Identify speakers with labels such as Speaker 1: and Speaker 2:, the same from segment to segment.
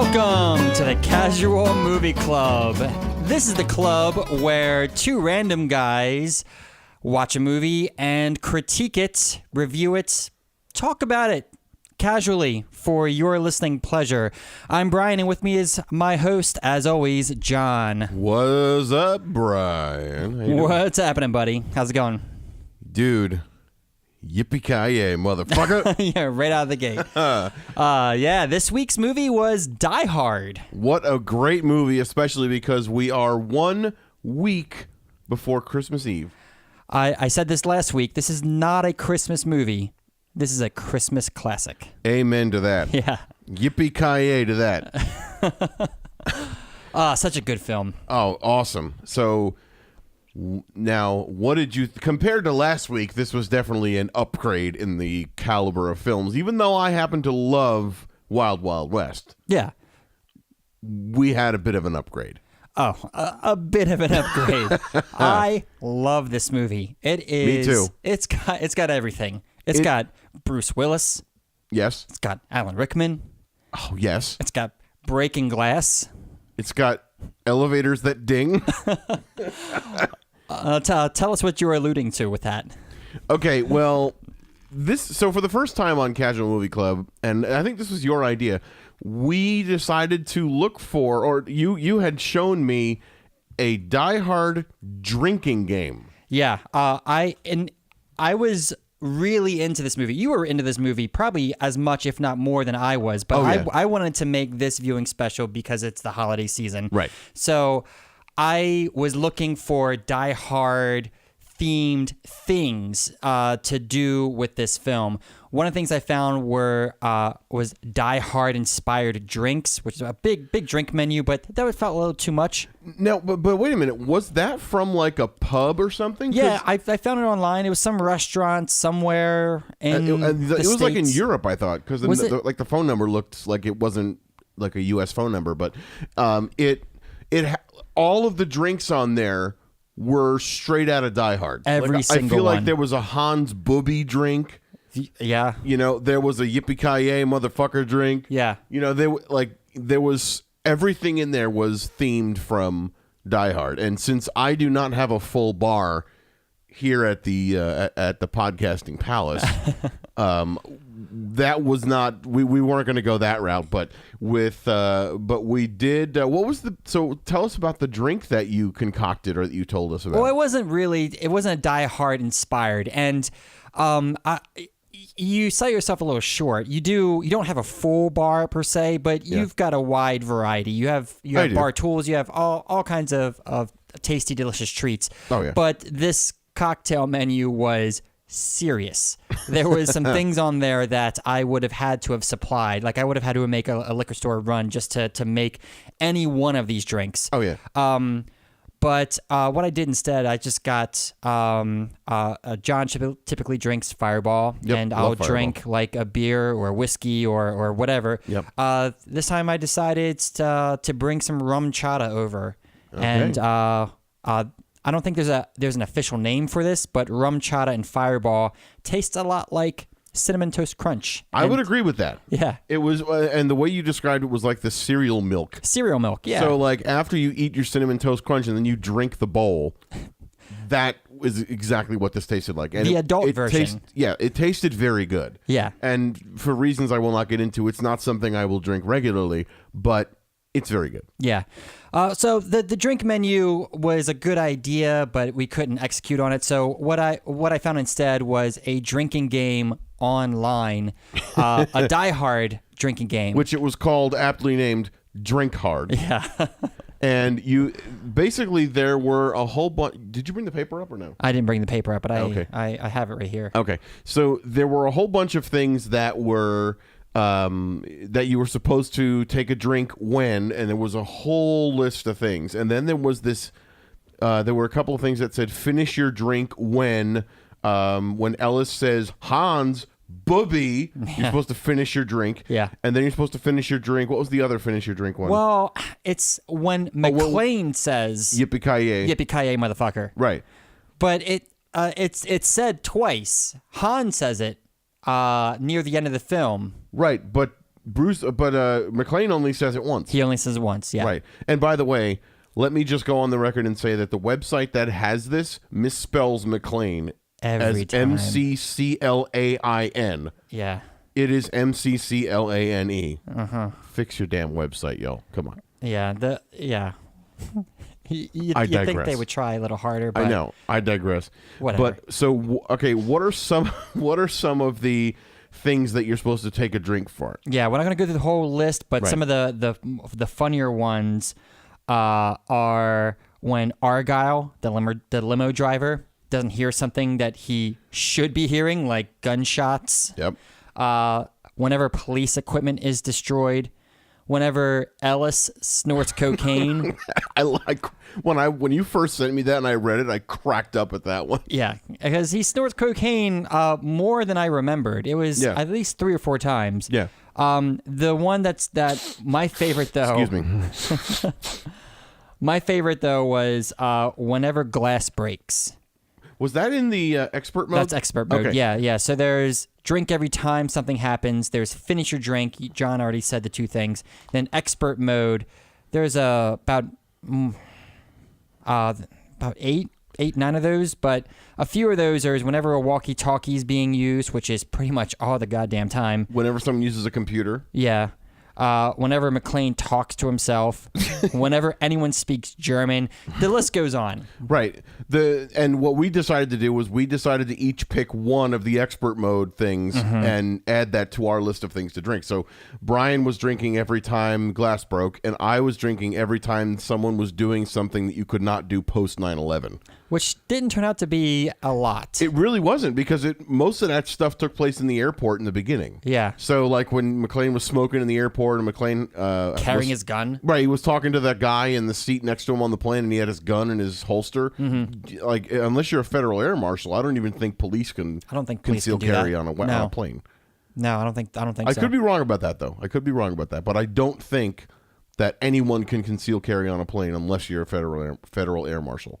Speaker 1: Welcome to the Casual Movie Club. This is the club where two random guys watch a movie and critique it, review it, talk about it casually for your listening pleasure. I'm Brian, and with me is my host, as always, John.
Speaker 2: What's up, Brian?
Speaker 1: What's happening, buddy? How's it going?
Speaker 2: Dude, yippie-kay-yay, motherfucker.
Speaker 1: Yeah, right out of the gate. This week's movie was Die Hard.
Speaker 2: What a great movie, especially because we are 1 week before Christmas Eve.
Speaker 1: I said this last week. This is not a Christmas movie. This is a Christmas classic.
Speaker 2: Amen to that.
Speaker 1: Yeah.
Speaker 2: Yippie-kay-yay to that.
Speaker 1: Such a good film.
Speaker 2: Oh, awesome. So now, what did you compared to last week? This was definitely an upgrade in the caliber of films. Even though I happen to love Wild Wild West,
Speaker 1: Yeah.
Speaker 2: we had a bit of an upgrade.
Speaker 1: Oh, a bit of an upgrade. I love this movie. It is.
Speaker 2: Me too.
Speaker 1: It's got everything. It's got Bruce Willis.
Speaker 2: Yes.
Speaker 1: It's got Alan Rickman.
Speaker 2: Oh, yes.
Speaker 1: It's got breaking glass.
Speaker 2: It's got elevators that ding.
Speaker 1: Tell us what you were alluding to with that.
Speaker 2: Okay, well, so for the first time on Casual Movie Club, and I think this was your idea, we decided to look for, or you had shown me a Die Hard drinking game.
Speaker 1: Yeah. I was really into this movie. You were into this movie probably as much, if not more, than I was. But I wanted to make this viewing special because it's the holiday season.
Speaker 2: Right.
Speaker 1: So I was looking for Die Hard themed things to do with this film. One of the things I found was Die Hard inspired drinks, which is a big drink menu, but that felt a little too much.
Speaker 2: No, but wait a minute. Was that from like a pub or something?
Speaker 1: Yeah, I found it online. It was some restaurant somewhere in
Speaker 2: it was
Speaker 1: States.
Speaker 2: like in Europe, I thought, because the phone number looked like it wasn't like a U.S. phone number, but all of the drinks on there were straight out of Die Hard.
Speaker 1: Every single
Speaker 2: I feel
Speaker 1: one.
Speaker 2: like there was a Hans Booby drink.
Speaker 1: Yeah.
Speaker 2: You know, there was a yippie-kay-yay motherfucker drink.
Speaker 1: Yeah.
Speaker 2: You know, there was everything in there was themed from Die Hard. And since I do not have a full bar here at the podcasting palace, that was not we weren't going to go that route, but we did. So tell us about the drink that you concocted or that you told us about.
Speaker 1: Well, it wasn't a Die Hard inspired, and you sell yourself a little short. You don't have a full bar per se, but you've got a wide variety. You have bar tools. You have all kinds of tasty, delicious treats.
Speaker 2: Oh yeah.
Speaker 1: But this cocktail menu was serious. There was some things on there that I would have had to have supplied. Like I would have had to make a liquor store run just to make any one of these drinks.
Speaker 2: Oh yeah.
Speaker 1: But what I did instead, I just got John typically drinks Fireball, and I'll drink like a beer or whiskey or whatever.
Speaker 2: Yep.
Speaker 1: This time I decided to bring some rum chata over,
Speaker 2: Okay.
Speaker 1: and I don't think there's an official name for this, but rum chata and Fireball taste a lot like Cinnamon Toast Crunch.
Speaker 2: I would agree with that.
Speaker 1: Yeah.
Speaker 2: It was, and the way you described it was like the cereal milk.
Speaker 1: Cereal milk, yeah.
Speaker 2: So like after you eat your Cinnamon Toast Crunch and then you drink the bowl, that is exactly what this tasted like. And
Speaker 1: the adult version.
Speaker 2: It tasted very good.
Speaker 1: Yeah.
Speaker 2: And for reasons I will not get into, it's not something I will drink regularly, but it's very good.
Speaker 1: Yeah. So the drink menu was a good idea, but we couldn't execute on it. So what I found instead was a drinking game online, a Die Hard drinking game,
Speaker 2: Which it was called, aptly named, Drink Hard.
Speaker 1: Yeah.
Speaker 2: And there were a whole bunch. Did you bring the paper up or no?
Speaker 1: I didn't bring the paper up, but
Speaker 2: Okay.
Speaker 1: I have it right here.
Speaker 2: Okay. So there were a whole bunch of things that were that you were supposed to take a drink when, and there was a whole list of things. And then there was this, there were a couple of things that said, finish your drink when Ellis says, Hans, booby, you're supposed to finish your drink.
Speaker 1: Yeah.
Speaker 2: And then you're supposed to finish your drink. What was the other finish your drink one?
Speaker 1: Well, it's when McClane says,
Speaker 2: yippee-kay-yay.
Speaker 1: yippee-kay-yay, motherfucker.
Speaker 2: Right.
Speaker 1: But it's said twice. Han says it near the end of the film.
Speaker 2: Right, but McClane only says it once.
Speaker 1: He only says it once, yeah.
Speaker 2: Right. And by the way, let me just go on the record and say that the website that has this misspells McClane
Speaker 1: Every
Speaker 2: as
Speaker 1: time.
Speaker 2: MCCLAIN.
Speaker 1: Yeah.
Speaker 2: It is MCCLANE.
Speaker 1: Uh-huh.
Speaker 2: Fix your damn website, y'all. Come on.
Speaker 1: Yeah. You
Speaker 2: I
Speaker 1: think
Speaker 2: digress.
Speaker 1: they would try a little harder, but
Speaker 2: I know. I digress.
Speaker 1: Whatever.
Speaker 2: But so okay, what are some of the things that you're supposed to take a drink for?
Speaker 1: Yeah, we're not going to go through the whole list, but
Speaker 2: Right.
Speaker 1: some of the funnier ones are when Argyle, the limo driver, doesn't hear something that he should be hearing, like gunshots.
Speaker 2: Yep.
Speaker 1: Whenever police equipment is destroyed. Whenever Ellis snorts cocaine.
Speaker 2: I like when you first sent me that and I read it, I cracked up at that one.
Speaker 1: Yeah, because he snorts cocaine more than I remembered. It was at least 3 or 4 times.
Speaker 2: Yeah.
Speaker 1: The one that my favorite though.
Speaker 2: Excuse me.
Speaker 1: My favorite though was whenever glass breaks.
Speaker 2: Was that in the expert mode?
Speaker 1: That's expert mode.
Speaker 2: Okay.
Speaker 1: Yeah. So there's drink every time something happens. There's finish your drink. John already said the 2 things. Then expert mode. There's about 8, 9 of those, but a few of those are whenever a walkie-talkie is being used, which is pretty much all the goddamn time.
Speaker 2: Whenever someone uses a computer.
Speaker 1: Yeah. Whenever McClane talks to himself, whenever anyone speaks German, the list goes on.
Speaker 2: Right. And what we decided to do was we decided to each pick one of the expert mode things and add that to our list of things to drink. So Brian was drinking every time glass broke, and I was drinking every time someone was doing something that you could not do post 9/11.
Speaker 1: Which didn't turn out to be a lot.
Speaker 2: It really wasn't, because most of that stuff took place in the airport in the beginning.
Speaker 1: Yeah.
Speaker 2: So like when McClane was smoking in the airport and McClane
Speaker 1: Carrying his gun.
Speaker 2: Right, he was talking to that guy in the seat next to him on the plane, and he had his gun in his holster. Like, unless you're a federal air marshal, I don't even think police can.
Speaker 1: I don't think police
Speaker 2: conceal
Speaker 1: can do
Speaker 2: carry
Speaker 1: that.
Speaker 2: on a plane.
Speaker 1: No, I don't think
Speaker 2: I
Speaker 1: so.
Speaker 2: could be wrong about that, though. But I don't think that anyone can conceal carry on a plane unless you're a federal air marshal.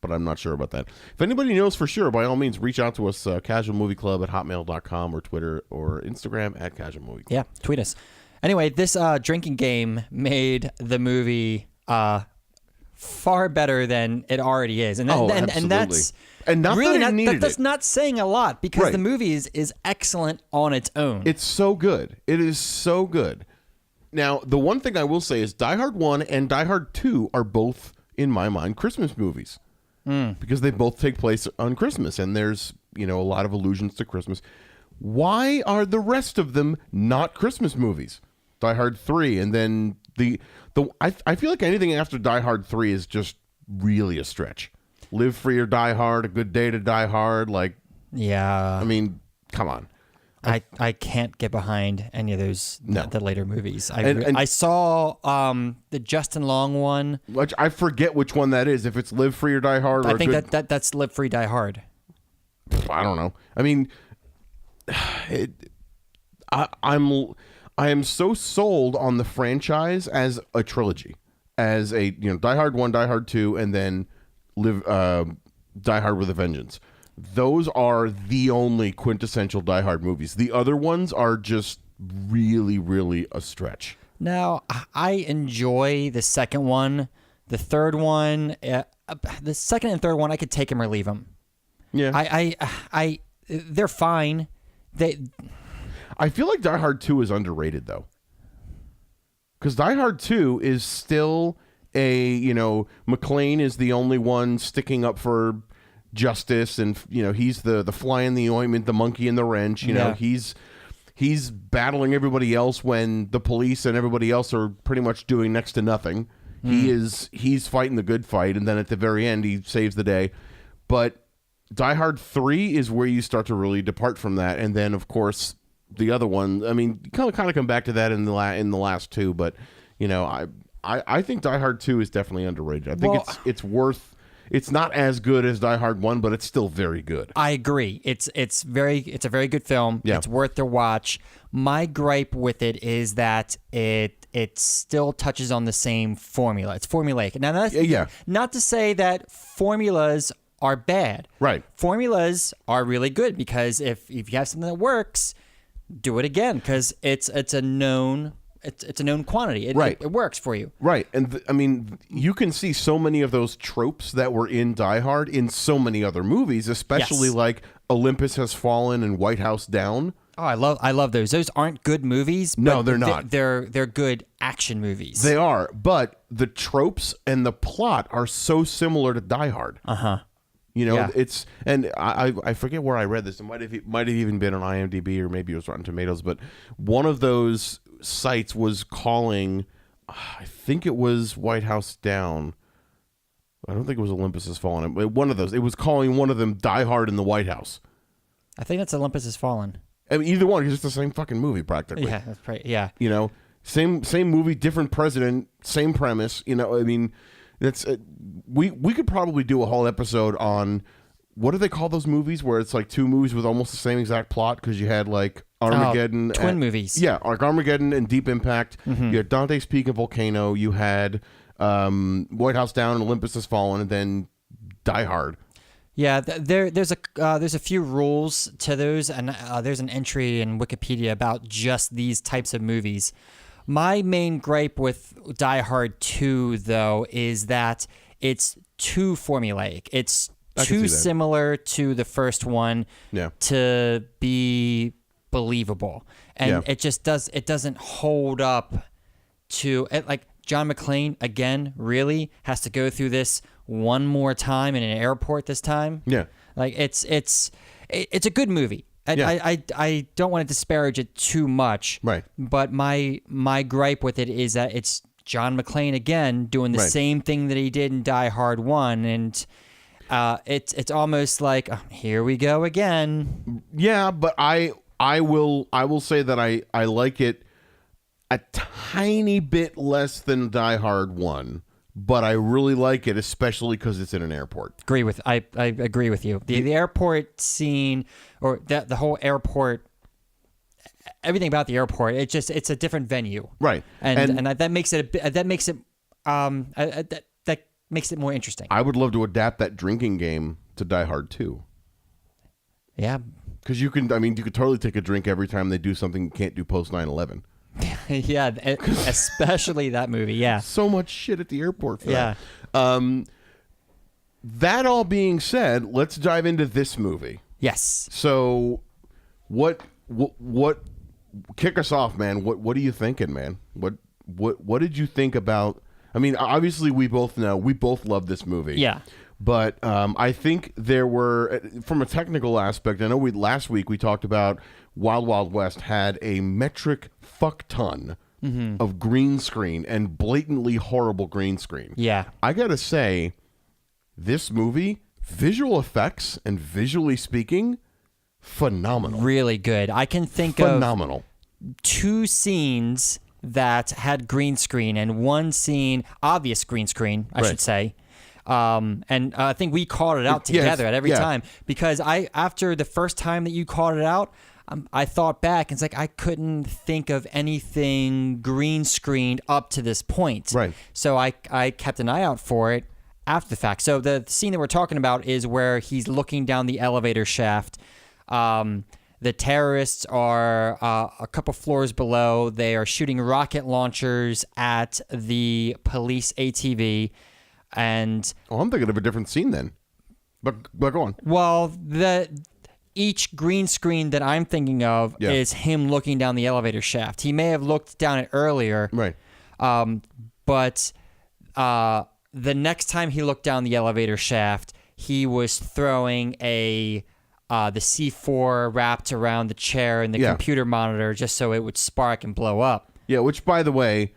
Speaker 2: But I'm not sure about that. If anybody knows for sure, by all means, reach out to us, casualmovieclub@hotmail.com or Twitter or Instagram @casualmovieclub.
Speaker 1: Yeah, tweet us. Anyway, this drinking game made the movie far better than it already is, and that's
Speaker 2: not
Speaker 1: really
Speaker 2: that it needed
Speaker 1: that's
Speaker 2: it.
Speaker 1: not saying a lot, because
Speaker 2: Right.
Speaker 1: the movie is excellent on its own.
Speaker 2: It's so good. It is so good. Now, the one thing I will say is Die Hard 1 and Die Hard 2 are both, in my mind, Christmas movies. Because they both take place on Christmas, and there's, a lot of allusions to Christmas. Why are the rest of them not Christmas movies? Die Hard 3, and then I feel like anything after Die Hard 3 is just really a stretch. Live Free or Die Hard, A Good Day to Die Hard,
Speaker 1: yeah.
Speaker 2: I mean, come on.
Speaker 1: I can't get behind any of those the later movies.
Speaker 2: And
Speaker 1: I saw the Justin Long one.
Speaker 2: Which I forget which one that is. If it's Live Free or Die Hard, or
Speaker 1: I think that's Live Free Die Hard.
Speaker 2: I don't know. I mean, I am so sold on the franchise as a trilogy, as a Die Hard 1, Die Hard 2, and then Die Hard with a Vengeance. Those are the only quintessential Die Hard movies. The other ones are just really, really a stretch.
Speaker 1: Now, I enjoy the second one. The third one, the second and third one, I could take them or leave them.
Speaker 2: Yeah.
Speaker 1: They're fine.
Speaker 2: I feel like Die Hard 2 is underrated, though. Because Die Hard 2 is still McClane is the only one sticking up for justice, and he's the fly in the ointment, the monkey in the wrench. He's battling everybody else when the police and everybody else are pretty much doing next to nothing. He's fighting the good fight, and then at the very end he saves the day. But Die Hard 3 is where you start to really depart from that, and then of course the other one. I mean, you kind of come back to that in the last two, but I think Die Hard 2 is definitely underrated. I think it's worth. It's not as good as Die Hard 1, but it's still very good.
Speaker 1: I agree. It's a very good film.
Speaker 2: Yeah.
Speaker 1: It's worth the watch. My gripe with it is that it still touches on the same formula. It's formulaic. Now that's not to say that formulas are bad.
Speaker 2: Right.
Speaker 1: Formulas are really good, because if you have something that works, do it again because it's a known quantity. It works for you.
Speaker 2: Right. And I mean, you can see so many of those tropes that were in Die Hard in so many other movies, especially like Olympus Has Fallen and White House Down.
Speaker 1: Oh, I love those. Those aren't good movies.
Speaker 2: No, they're not.
Speaker 1: They're good action movies.
Speaker 2: They are, but the tropes and the plot are so similar to Die Hard. You know, it's, and I forget where I read this. It might have even been on IMDb or maybe it was Rotten Tomatoes, but one of those sites was calling, I think it was White House Down. I don't think it was Olympus Has Fallen. One of those. It was calling one of them Die Hard in the White House.
Speaker 1: I think that's Olympus Has Fallen.
Speaker 2: I mean, either one, because it's the same fucking movie practically.
Speaker 1: Yeah, that's right. Yeah.
Speaker 2: You know, same movie, different president, same premise. You know, I mean, that's we could probably do a whole episode on what do they call those movies where it's like two movies with almost the same exact plot because you had like Armageddon,
Speaker 1: twin movies.
Speaker 2: Yeah, like Armageddon and Deep Impact. You had Dante's Peak and Volcano. You had White House Down and Olympus Has Fallen, and then Die Hard.
Speaker 1: Yeah, there's a few rules to those, and there's an entry in Wikipedia about just these types of movies. My main gripe with Die Hard 2, though, is that it's too formulaic. It's too similar to the first one to be believable, and it doesn't hold up to it. Like John McClane again, really has to go through this one more time in an airport this time. Yeah, like it's a good movie. I don't want to disparage it too much. Right. But my gripe with it is that it's John McClane again doing the same thing that he did in Die Hard 1, and it's almost like here we go again. Yeah, but I will say that I like it a tiny bit less than Die Hard 1. But I really like it, especially because it's in an airport. I agree with you. The airport scene, or the whole airport, everything about the airport, it's a different venue, right? And that makes it more interesting.
Speaker 2: I would love to adapt that drinking game to Die Hard 2. Yeah, because you could totally take a drink every time they do something you can't do post 9/11.
Speaker 1: Yeah, especially that movie. Yeah,
Speaker 2: so much shit at the airport for that. That all being said, let's dive into this movie. Yes. So, what? Kick us off, man. What are you thinking, man? What did you think about? I mean, obviously, we both love this movie. Yeah. But I think there were, from a technical aspect, I know last week we talked about Wild Wild West had a metric fuck ton of green screen and blatantly horrible green screen. Yeah. I got to say, this movie, visual effects and visually speaking, phenomenal.
Speaker 1: Really good. I can think of two scenes that had green screen and one scene, obvious green screen, I should say. And I think we called it out together at every time, because after the first time that you called it out, I thought back and it's like I couldn't think of anything green screened up to this point. Right. So I kept an eye out for it after the fact. So the scene that we're talking about is where he's looking down the elevator shaft. The terrorists are a couple floors below. They are shooting rocket launchers at the police ATV. And
Speaker 2: I'm thinking of a different scene then. But go on.
Speaker 1: Well, each green screen that I'm thinking of is him looking down the elevator shaft. He may have looked down it earlier. Right. But the next time he looked down the elevator shaft, he was throwing the C4 wrapped around the chair and the computer monitor just so it would spark and blow up.
Speaker 2: Yeah, which, by the way,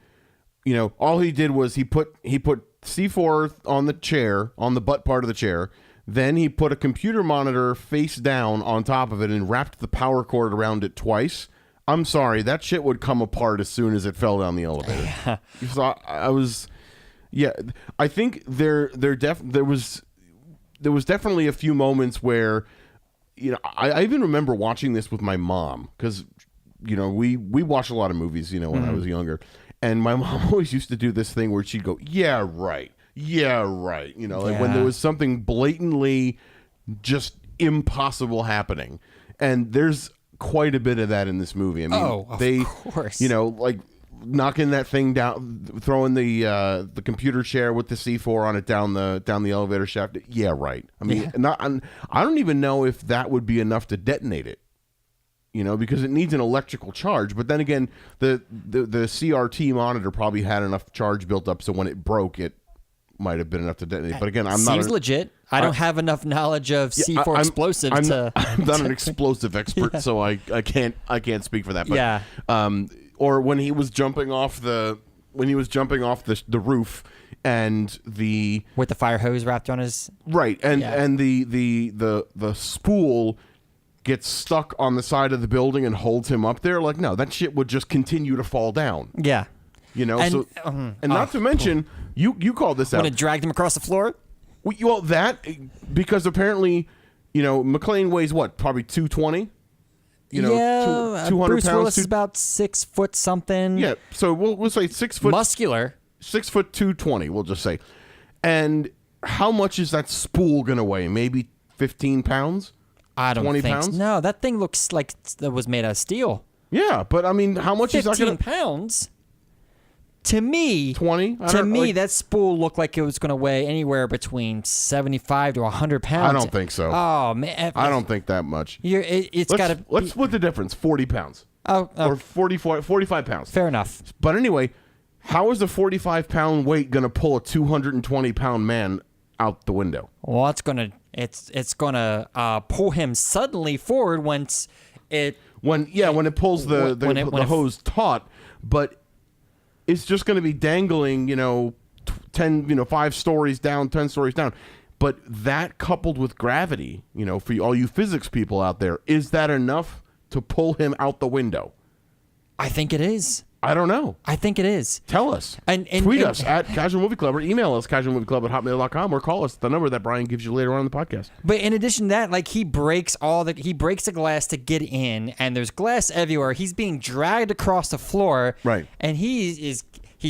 Speaker 2: all he did was he put C4 on the chair, on the butt part of the chair. Then he put a computer monitor face down on top of it and wrapped the power cord around it twice. I'm sorry, that shit would come apart as soon as it fell down the elevator. So I think there was definitely a few moments where, I even remember watching this with my mom because, we watched a lot of movies, when I was younger. And my mom always used to do this thing where she'd go, yeah, right. Like when there was something blatantly just impossible happening. And there's quite a bit of that in this movie. I mean,
Speaker 1: of course.
Speaker 2: Like knocking that thing down, throwing the computer chair with the C4 on it down the elevator shaft. Yeah, right. I mean, I don't even know if that would be enough to detonate it. Because it needs an electrical charge. But then again, the CRT monitor probably had enough charge built up, so when it broke, it might have been enough to detonate. But again,
Speaker 1: seems legit. I don't have enough knowledge of C4 explosive to.
Speaker 2: I'm not an explosive expert, so I can't speak for that. But,
Speaker 1: yeah.
Speaker 2: Or when he was jumping off the roof and
Speaker 1: with the fire hose wrapped on his
Speaker 2: and the spool gets stuck on the side of the building and holds him up there. Like, no, that shit would just continue to fall down.
Speaker 1: Yeah.
Speaker 2: And not to mention, you called this out.
Speaker 1: When it dragged him across the floor?
Speaker 2: Well, because apparently, McClane weighs what? Probably 220? 200
Speaker 1: Bruce
Speaker 2: pounds.
Speaker 1: Willis is about 6 foot something.
Speaker 2: Yeah, so we'll say 6 foot.
Speaker 1: Muscular.
Speaker 2: 6 foot 220, we'll just say. And how much is that spool going to weigh? Maybe 15 pounds?
Speaker 1: I don't
Speaker 2: 20
Speaker 1: think
Speaker 2: pounds?
Speaker 1: so. No, that thing looks like it was made out of steel.
Speaker 2: Yeah, but I mean, how much is that going
Speaker 1: 15 pounds? To me,
Speaker 2: 20?
Speaker 1: That spool looked like it was going to weigh anywhere between 75 to 100 pounds.
Speaker 2: I don't think so.
Speaker 1: Oh, man.
Speaker 2: I don't think that much.
Speaker 1: It's got to...
Speaker 2: Let's split the difference. 40 pounds. Or 45 pounds.
Speaker 1: Fair enough.
Speaker 2: But anyway, how is a 45-pound weight going to pull a 220-pound man out the window?
Speaker 1: Well, it's gonna pull him suddenly forward once it...
Speaker 2: When it pulls the hose taut, but... It's just going to be dangling, 5 stories down, 10 stories down. But that coupled with gravity, for all you physics people out there, is that enough to pull him out the window?
Speaker 1: I think it is.
Speaker 2: I don't know.
Speaker 1: I think it is.
Speaker 2: Tell us. And tweet us at Casual Movie Club or email us casualmovieclub@hotmail.com or call us the number that Brian gives you later on in the podcast.
Speaker 1: But in addition to that, like he breaks the glass to get in, and there's glass everywhere. He's being dragged across the floor.
Speaker 2: Right.
Speaker 1: And he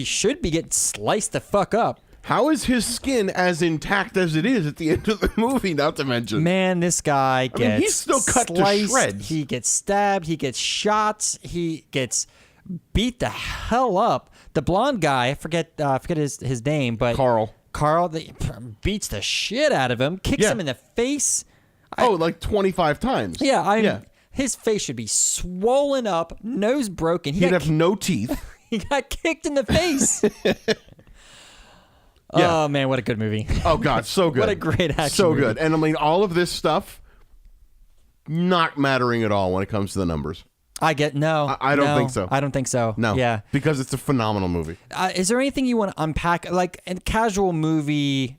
Speaker 1: should be getting sliced the fuck up.
Speaker 2: How is his skin as intact as it is at the end of the movie, not to mention?
Speaker 1: Man, this guy gets
Speaker 2: he's still cut
Speaker 1: sliced,
Speaker 2: to shreds.
Speaker 1: He gets stabbed, he gets shot, he gets beat the hell up. The blonde guy, I forget his name, but Carl beats the shit out of him, kicks him in the face.
Speaker 2: Like 25 times.
Speaker 1: Yeah, his face should be swollen up, nose broken.
Speaker 2: He'd have no teeth.
Speaker 1: He got kicked in the face. Oh, man, what a good movie.
Speaker 2: Oh, God, so good.
Speaker 1: What a great action
Speaker 2: So
Speaker 1: movie.
Speaker 2: good. And, I mean, all of this stuff, not mattering at all when it comes to the numbers.
Speaker 1: I don't think so. I don't think so.
Speaker 2: No.
Speaker 1: Yeah.
Speaker 2: Because it's a phenomenal movie.
Speaker 1: Is there anything you want to unpack? Like in casual movie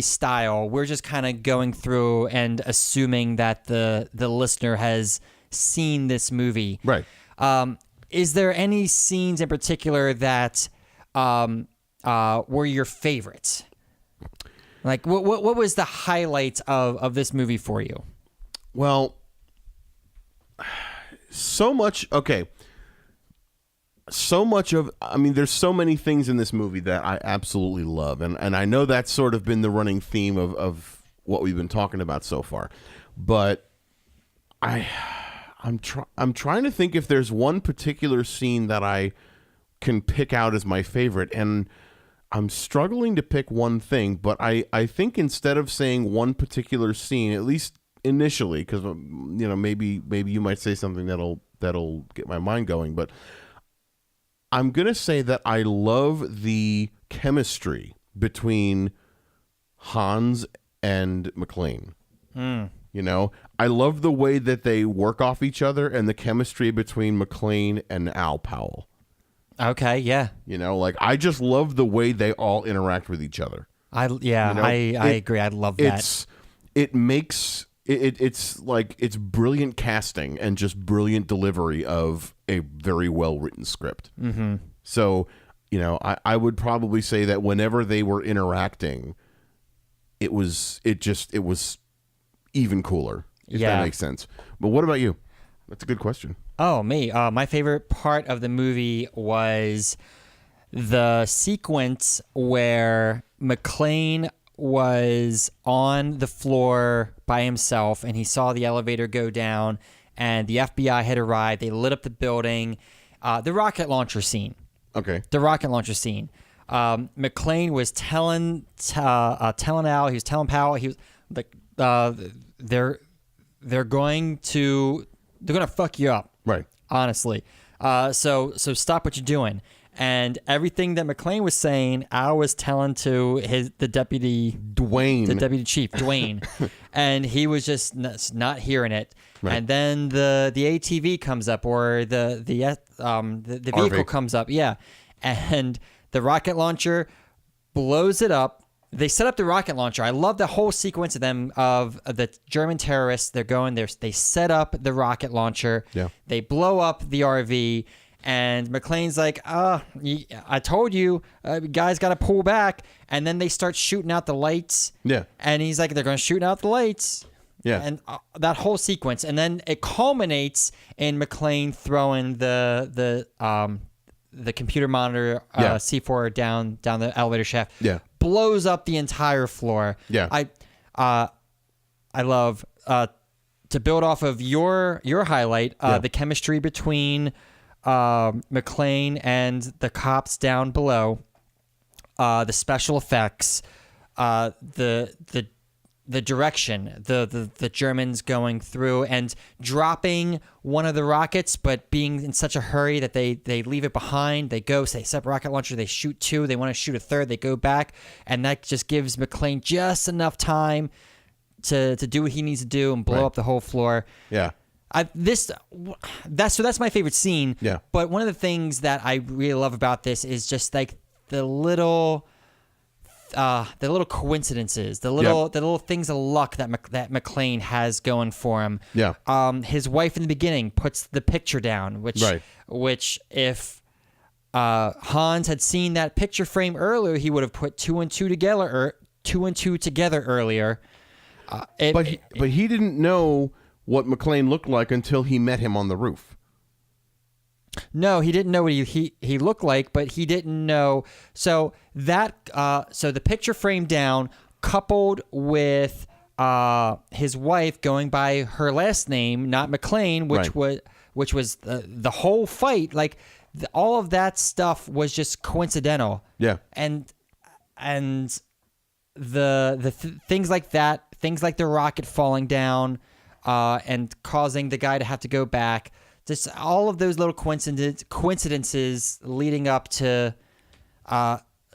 Speaker 1: style, we're just kind of going through and assuming that the listener has seen this movie.
Speaker 2: Right.
Speaker 1: Is there any scenes in particular that were your favorites? Like what was the highlight of this movie for you?
Speaker 2: Well, so much of, there's so many things in this movie that I absolutely love. And I know that's sort of been the running theme of what we've been talking about so far. But I'm trying to think if there's one particular scene that I can pick out as my favorite. And I'm struggling to pick one thing, but I think instead of saying one particular scene, at least initially, because maybe you might say something that'll get my mind going, but I'm gonna say that I love the chemistry between Hans and McClane. I love the way that they work off each other and the chemistry between McClane and Al Powell.
Speaker 1: Okay, yeah.
Speaker 2: I just love the way they all interact with each other.
Speaker 1: I agree. I love that.
Speaker 2: It's brilliant casting and just brilliant delivery of a very well written script.
Speaker 1: Mm-hmm.
Speaker 2: So, I would probably say that whenever they were interacting, it was even cooler. If that makes sense. But what about you? That's a good question.
Speaker 1: Oh, me. My favorite part of the movie was the sequence where McClane was on the floor by himself and he saw the elevator go down and the FBI had arrived. They lit up the building. The rocket launcher scene.
Speaker 2: Okay.
Speaker 1: The rocket launcher scene. McClane was telling Al, he was telling Powell, he was like, they're going to fuck you up.
Speaker 2: Right.
Speaker 1: Honestly. So stop what you're doing. And everything that McClane was saying, Al was telling to the deputy chief, Dwayne, and he was just not hearing it. Right. And then the ATV comes up, or the vehicle
Speaker 2: RV.
Speaker 1: comes up, yeah, and the rocket launcher blows it up. They set up the rocket launcher. I love the whole sequence of them, of the German terrorists. They're going there. They set up the rocket launcher.
Speaker 2: Yeah.
Speaker 1: They blow up the RV. And McClane's like, I told you, guys got to pull back. And then they start shooting out the lights. Yeah. And he's like, they're going to shoot out the lights. Yeah. And that whole sequence. And then it culminates in McClane throwing the computer monitor C4 down the elevator shaft. Yeah. Blows up the entire floor. Yeah. I love, to build off of your highlight, the chemistry between McClane and the cops down below, the special effects, the direction, the Germans going through and dropping one of the rockets, but being in such a hurry that they leave it behind. They go, say, set rocket launcher, they shoot two, they want to shoot a third, they go back, and that just gives McClane just enough time to do what he needs to do and blow up the whole floor. Yeah. That's my favorite scene. Yeah. But one of the things that I really love about this is just like the little coincidences, the little things of luck that McClane has going for him. Yeah. His wife in the beginning puts the picture down, which if Hans had seen that picture frame earlier, he would have put two and two together earlier.
Speaker 2: But he didn't know what McClane looked like until he met him on the roof.
Speaker 1: No, he didn't know what he looked like, but he didn't know. So the picture frame down, coupled with his wife going by her last name, not McClane, which was the whole fight. Like all of that stuff was just coincidental. Yeah, and the things like that, things like the rocket falling down. And causing the guy to have to go back. Just all of those little coincidences leading up to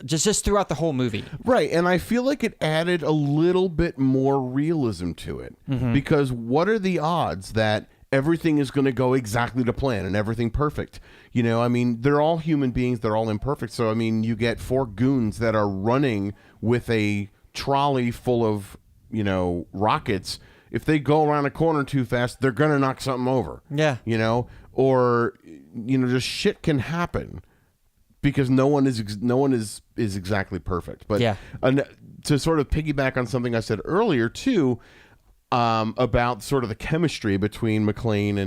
Speaker 1: just throughout the whole movie.
Speaker 2: Right, and I feel like it added a little bit more realism to it. Mm-hmm. Because what are the odds that everything is going to go exactly to plan and everything perfect? You know, I mean, they're all human beings. They're all imperfect. So, I mean, you get four goons that are running with a trolley full of, rockets. If they go around a corner too fast, they're going to knock something over. Yeah. Or just shit can happen because no one is exactly perfect. But to sort of piggyback on something I said earlier too, about sort of the chemistry between McClane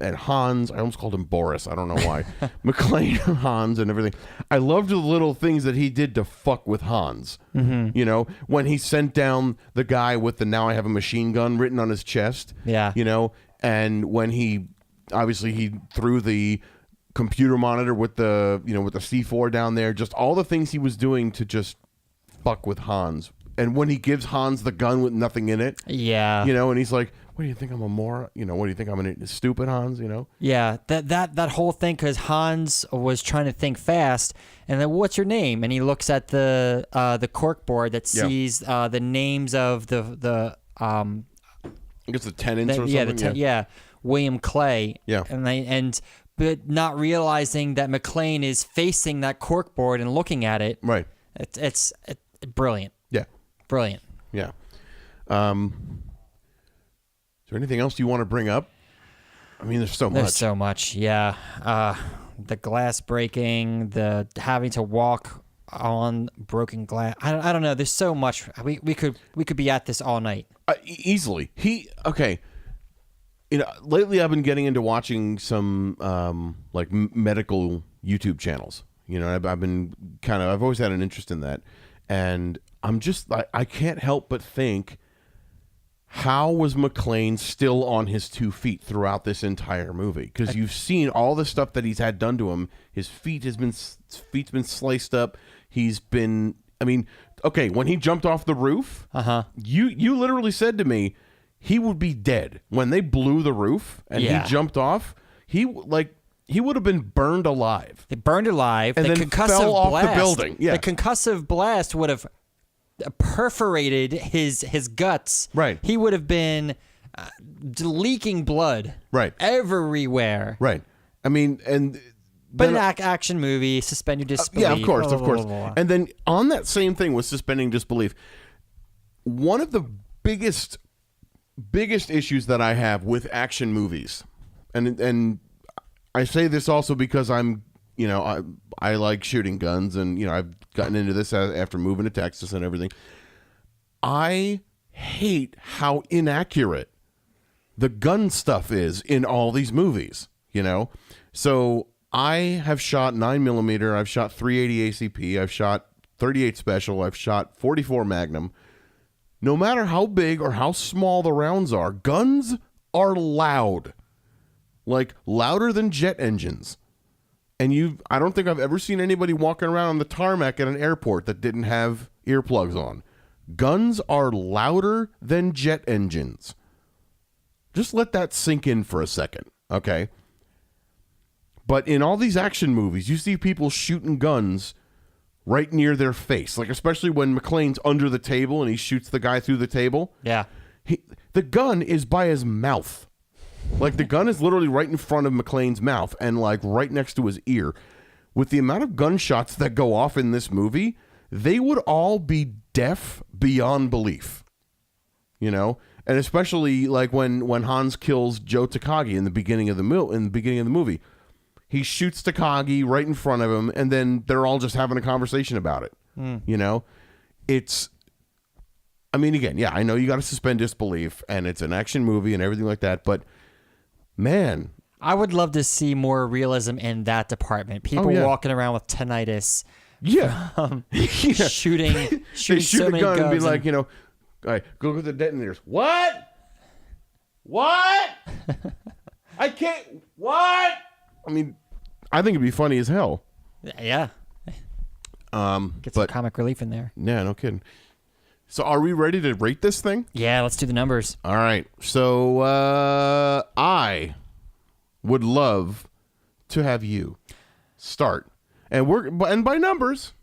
Speaker 2: and Hans. I almost called him Boris. I don't know why. McClane, Hans, and everything. I loved the little things that he did to fuck with Hans. Mm-hmm. When he sent down the guy with the "Now I have a machine gun" written on his chest. Yeah. And when he threw the computer monitor with the with the C4 down there. Just all the things he was doing to just fuck with Hans. And when he gives Hans the gun with nothing in it. Yeah. And he's like, what do you think I'm a moron? What do you think I'm a stupid Hans?
Speaker 1: Yeah, that whole thing, because Hans was trying to think fast, and then what's your name? And he looks at the cork board that sees the names of the I
Speaker 2: guess the tenants or something.
Speaker 1: William Clay. Yeah, but not realizing that McClane is facing that cork board and looking at it. Right. It's brilliant. Yeah. Brilliant.
Speaker 2: Yeah. Is there anything else you want to bring up? I mean, there's so much.
Speaker 1: There's so much, yeah. The glass breaking, the having to walk on broken glass. I don't know. There's so much. We could be at this all night.
Speaker 2: Easily. Lately I've been getting into watching some medical YouTube channels. I've been I've always had an interest in that, and I'm just I can't help but think, how was McClane still on his 2 feet throughout this entire movie? Because you've seen all the stuff that he's had done to him. His feet's been sliced up. He's been, I mean, okay, when he jumped off the roof, you literally said to me, he would be dead. When they blew the roof and he jumped off, he would have been burned alive.
Speaker 1: They burned alive.
Speaker 2: And
Speaker 1: the
Speaker 2: then
Speaker 1: concussive
Speaker 2: fell off
Speaker 1: blast,
Speaker 2: the building. Yeah.
Speaker 1: The concussive blast would have perforated his guts.
Speaker 2: Right.
Speaker 1: He would have been leaking blood.
Speaker 2: Right.
Speaker 1: Everywhere.
Speaker 2: Right. I mean, and...
Speaker 1: But an action movie, suspend your disbelief.
Speaker 2: Yeah, of course,
Speaker 1: blah,
Speaker 2: of course.
Speaker 1: blah, blah, blah.
Speaker 2: And then on that same thing with suspending disbelief, one of the biggest issues that I have with action movies, and I say this also because I'm, I like shooting guns, and I've gotten into this after moving to Texas and everything. I hate how inaccurate the gun stuff is in all these movies. So I have shot 9mm, I've shot 380 ACP, I've shot 38 Special, I've shot 44 Magnum. No matter how big or how small the rounds are, guns are loud. Like, louder than jet engines. And I don't think I've ever seen anybody walking around on the tarmac at an airport that didn't have earplugs on. Guns are louder than jet engines. Just let that sink in for a second, okay? But in all these action movies, you see people shooting guns right near their face. Like, especially when McClane's under the table and he shoots the guy through the table.
Speaker 1: Yeah.
Speaker 2: The gun is by his mouth. Like, the gun is literally right in front of McClane's mouth and, like, right next to his ear. With the amount of gunshots that go off in this movie, they would all be deaf beyond belief. And especially, like, when Hans kills Joe Takagi in the beginning of the movie. He shoots Takagi right in front of him, and then they're all just having a conversation about it. It's, I mean, again, yeah, I know you got to suspend disbelief, and it's an action movie and everything like that, but man.
Speaker 1: I would love to see more realism in that department. People walking around with tinnitus.
Speaker 2: Yeah.
Speaker 1: Shooting
Speaker 2: they shoot
Speaker 1: so
Speaker 2: a
Speaker 1: many
Speaker 2: gun and be
Speaker 1: guns
Speaker 2: like, all right, go with the detonators. What? I can't, what? I mean, I think it'd be funny as hell.
Speaker 1: Yeah. Get some comic relief in there.
Speaker 2: Yeah, no kidding. So are we ready to rate this thing?
Speaker 1: Yeah, let's do the numbers.
Speaker 2: All right. So I would love to have you start. And by numbers,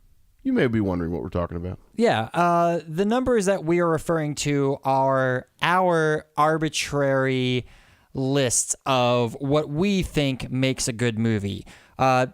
Speaker 2: you may be wondering what we're talking about.
Speaker 1: Yeah. The numbers that we are referring to are our arbitrary lists of what we think makes a good movie.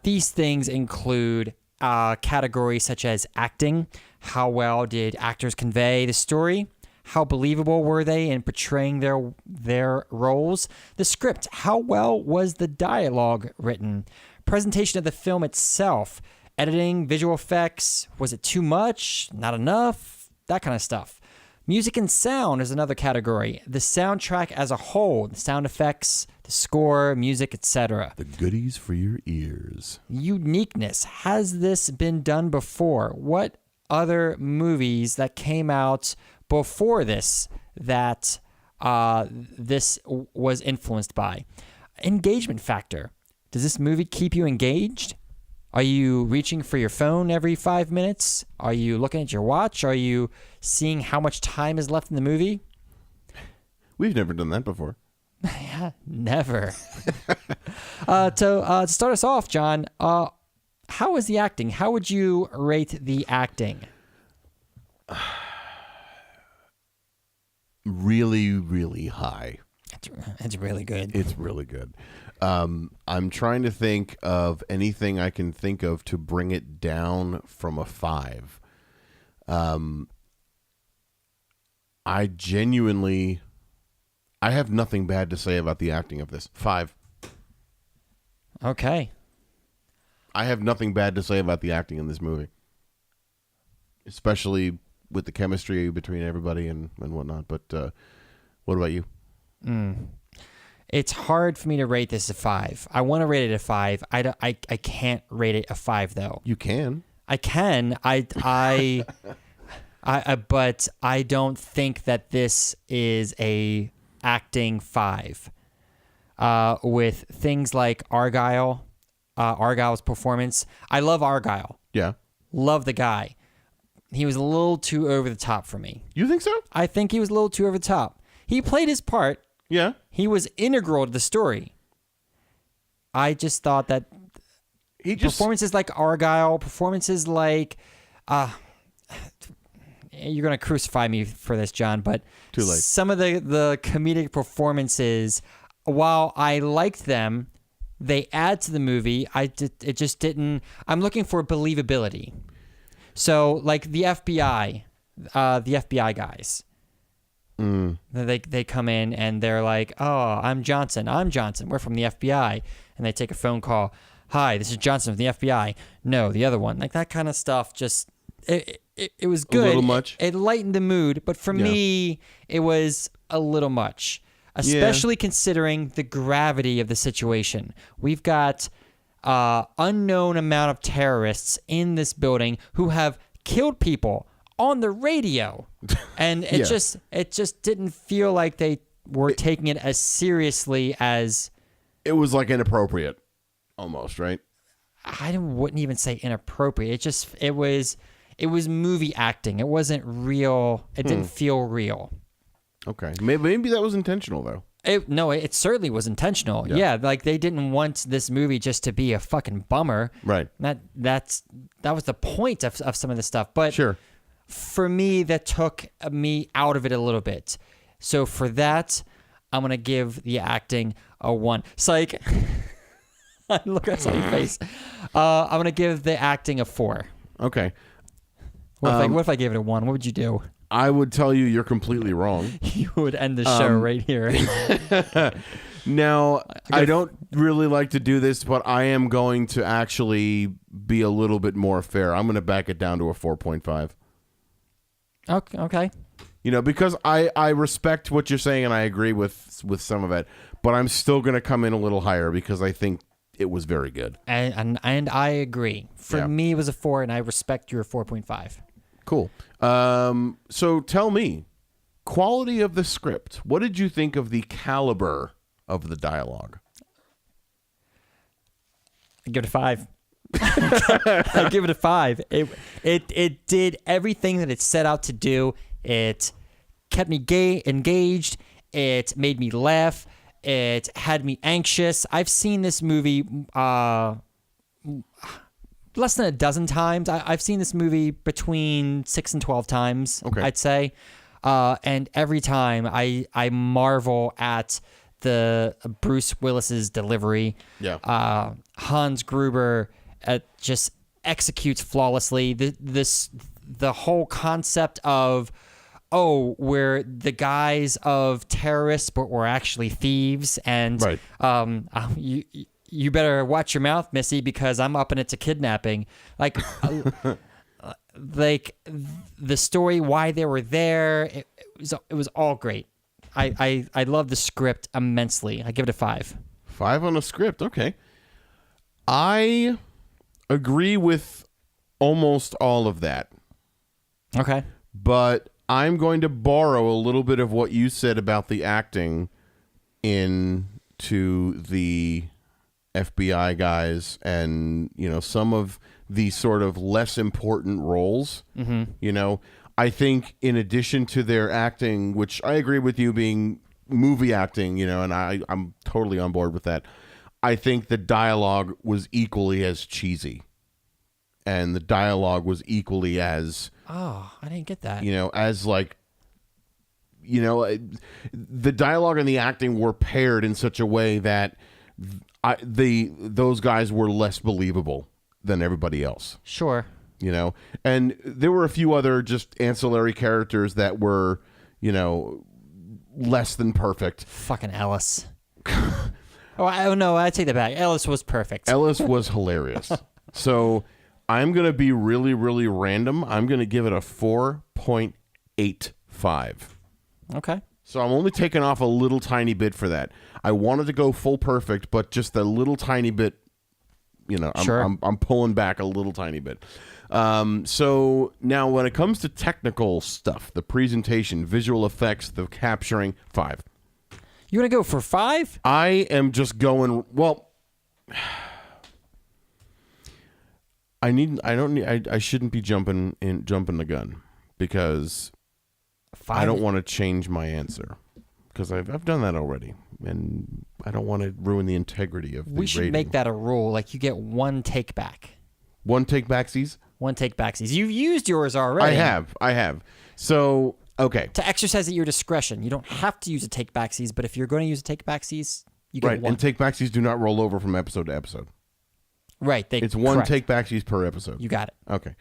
Speaker 1: These things include categories such as acting. How well did actors convey the story? How believable were they in portraying their roles? The script. How well was the dialogue written? Presentation of the film itself. Editing, visual effects. Was it too much? Not enough? That kind of stuff. Music and sound is another category. The soundtrack as a whole, the sound effects, the score, music, etc.
Speaker 2: The goodies for your ears.
Speaker 1: Uniqueness. Has this been done before? What other movies that came out before this that this was influenced by? Engagement factor. Does this movie keep you engaged? Are you reaching for your phone every 5 minutes? Are you looking at your watch? Are you seeing how much time is left in the movie?
Speaker 2: We've never done that before.
Speaker 1: Yeah, never. To start us off, John, how was the acting? How would you rate the acting?
Speaker 2: Really, really high.
Speaker 1: It's really good.
Speaker 2: It's really good. I'm trying to think of anything I can think of to bring it down from a 5. I have nothing bad to say about the acting of this. 5.
Speaker 1: Okay.
Speaker 2: I have nothing bad to say about the acting in this movie. Especially with the chemistry between everybody and whatnot. But what about you?
Speaker 1: It's hard for me to rate this a 5. I want to rate it a 5. I can't rate it a 5 though.
Speaker 2: You can.
Speaker 1: I can. But I don't think that this is a acting 5. With things like Argyle's performance. I love Argyle.
Speaker 2: Yeah.
Speaker 1: Love the guy. He was a little too over the top for me.
Speaker 2: You think so?
Speaker 1: I think he was a little too over the top. He played his part.
Speaker 2: Yeah.
Speaker 1: He was integral to the story. I just thought that performances like Argyle, performances like... you're going to crucify me for this, John, but
Speaker 2: too late.
Speaker 1: Some of the comedic performances, while I liked them, they add to the movie. It just didn't... I'm looking for believability. So, like the FBI guys, they come in and they're like, "Oh, I'm Johnson. We're from the FBI," and they take a phone call. "Hi, this is Johnson from the FBI." No, the other one. Like that kind of stuff. Just it was good.
Speaker 2: A little much.
Speaker 1: It lightened the mood, but for me, it was a little much, especially considering the gravity of the situation. We've got unknown amount of terrorists in this building who have killed people on the radio, and it just didn't feel like they were taking it as seriously as
Speaker 2: it was. Like inappropriate, almost, right?
Speaker 1: I wouldn't even say inappropriate. It was movie acting. It wasn't real. It didn't feel real.
Speaker 2: Okay, maybe that was intentional though.
Speaker 1: It certainly was intentional. Yeah, like they didn't want this movie just to be a fucking bummer.
Speaker 2: Right.
Speaker 1: That was the point of some of this stuff. But
Speaker 2: sure,
Speaker 1: for me, that took me out of it a little bit. So for that, I'm gonna give the acting a 1. Psych. Look at your face. I'm gonna give the acting a 4.
Speaker 2: Okay.
Speaker 1: What if I gave it a 1? What would you do?
Speaker 2: I would tell you you're completely wrong.
Speaker 1: You would end the show right here.
Speaker 2: Now, I don't really like to do this, but I am going to actually be a little bit more fair. I'm going to back it down to a 4.5.
Speaker 1: Okay.
Speaker 2: Because I respect what you're saying and I agree with some of it, but I'm still going to come in a little higher because I think it was very good.
Speaker 1: And I agree. For me, it was a 4, and I respect your 4.5.
Speaker 2: Cool. So tell me, quality of the script. What did you think of the caliber of the dialogue?
Speaker 1: I give it a 5. I give it a 5. It did everything that it set out to do. It kept me engaged. It made me laugh. It had me anxious. I've seen this movie less than a dozen times. I've seen this movie between 6 and 12 times, I'd say. And every time I marvel at the Bruce Willis's delivery.
Speaker 2: Yeah.
Speaker 1: Hans Gruber just executes flawlessly. The whole concept of, we're the guise of terrorists, but we're actually thieves. And
Speaker 2: right.
Speaker 1: You better watch your mouth, Missy, because I'm upping it to kidnapping. Like the story, why they were there, it was all great. I love the script immensely. I give it a 5.
Speaker 2: 5 on the script. Okay. I agree with almost all of that.
Speaker 1: Okay.
Speaker 2: But I'm going to borrow a little bit of what you said about the acting into the FBI guys and, some of the sort of less important roles. Mm-hmm. I think in addition to their acting, which I agree with you being movie acting, and I'm totally on board with that. I think the dialogue was equally as cheesy. And the dialogue was equally as...
Speaker 1: Oh, I didn't get that.
Speaker 2: As like... the dialogue and the acting were paired in such a way that those guys were less believable than everybody else.
Speaker 1: Sure.
Speaker 2: And there were a few other just ancillary characters that were, less than perfect.
Speaker 1: Fucking Ellis. Oh no, I take that back. Ellis was perfect.
Speaker 2: Ellis was hilarious. So I'm going to be really, really random. I'm going to give it a 4.85.
Speaker 1: Okay.
Speaker 2: So I'm only taking off a little tiny bit for that. I wanted to go full perfect, but just a little tiny bit I'm pulling back a little tiny bit. So now when it comes to technical stuff, the presentation, visual effects, the capturing, 5.
Speaker 1: You want to go for 5?
Speaker 2: I am just going, well, I shouldn't be jumping the gun because
Speaker 1: 5?
Speaker 2: I don't want to change my answer because I've done that already, and I don't want to ruin the integrity of the
Speaker 1: We should
Speaker 2: rating.
Speaker 1: make that a rule. Like you get 1 take back.
Speaker 2: 1 take backsies?
Speaker 1: 1 take backsies. You've used yours already.
Speaker 2: I have. So, okay.
Speaker 1: To exercise at your discretion. You don't have to use a take backsies, but if you're going to use a take backsies, you get 1.
Speaker 2: And take backsies do not roll over from episode to episode.
Speaker 1: Right.
Speaker 2: It's 1 take backsies per episode.
Speaker 1: You got it.
Speaker 2: Okay.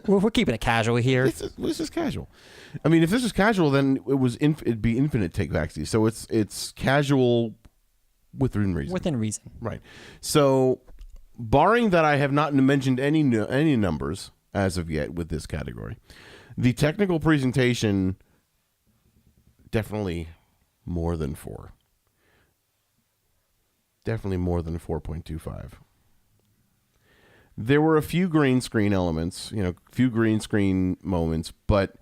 Speaker 1: We're keeping it casual here.
Speaker 2: This is casual. I mean, if this was casual, then it'd be infinite take backsies. So it's casual within reason.
Speaker 1: Within reason.
Speaker 2: Right. So, barring that, I have not mentioned any numbers as of yet with this category. The technical presentation, definitely more than 4. Definitely more than 4.25. There were a few green screen elements, a few green screen moments, but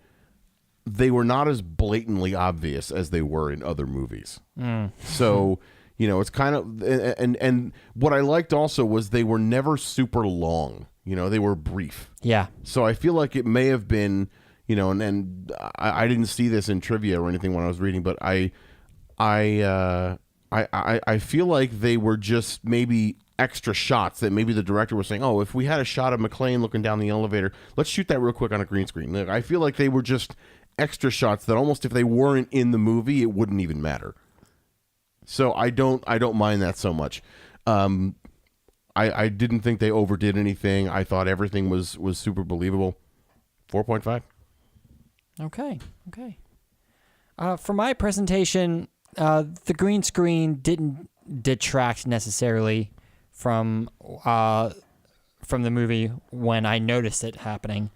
Speaker 2: they were not as blatantly obvious as they were in other movies. So, it's kind of, and what I liked also was they were never super long. They were brief.
Speaker 1: Yeah.
Speaker 2: So I feel like it may have been, and I didn't see this in trivia or anything when I was reading, but I feel like they were just maybe extra shots that maybe the director was saying, oh, if we had a shot of McClane looking down the elevator, let's shoot that real quick on a green screen. Like, I feel like they were just extra shots that almost if they weren't in the movie, it wouldn't even matter. So I don't mind that so much. I didn't think they overdid anything. I thought everything was super believable. 4.5.
Speaker 1: Okay. For my presentation, the green screen didn't detract necessarily from the movie when I noticed it happening.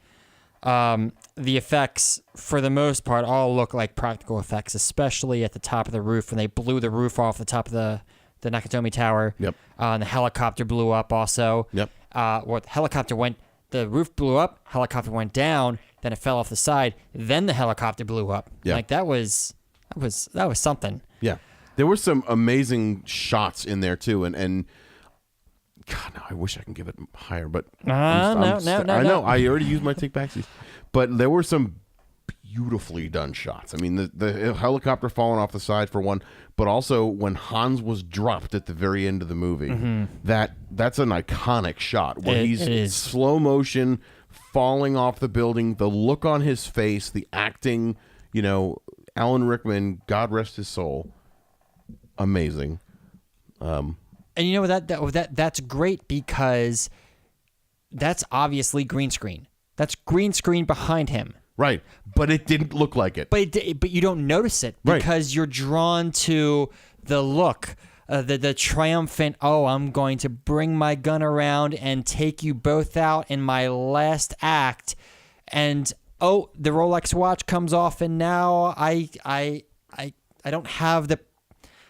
Speaker 1: The effects, for the most part, all look like practical effects, especially at the top of the roof when they blew the roof off the top of the Nakatomi Tower.
Speaker 2: Yep.
Speaker 1: And the helicopter blew up also.
Speaker 2: Yep.
Speaker 1: The roof blew up, helicopter went down, then it fell off the side, then the helicopter blew up.
Speaker 2: Yeah.
Speaker 1: Like that was something.
Speaker 2: Yeah. There were some amazing shots in there too, and God, no, I wish I can give it higher, but
Speaker 1: No.
Speaker 2: I know I already used my take backsies, but there were some beautifully done shots. I mean, the helicopter falling off the side for one, but also when Hans was dropped at the very end of the movie, that's an iconic shot where he's slow motion falling off the building. The look on his face, the acting, Alan Rickman, God rest his soul, amazing.
Speaker 1: And you know that's great because that's obviously green screen. That's green screen behind him.
Speaker 2: Right, but it didn't look like it.
Speaker 1: But you don't notice it because you're drawn to the look, the triumphant. Oh, I'm going to bring my gun around and take you both out in my last act, and oh, the Rolex watch comes off, and now I don't have the.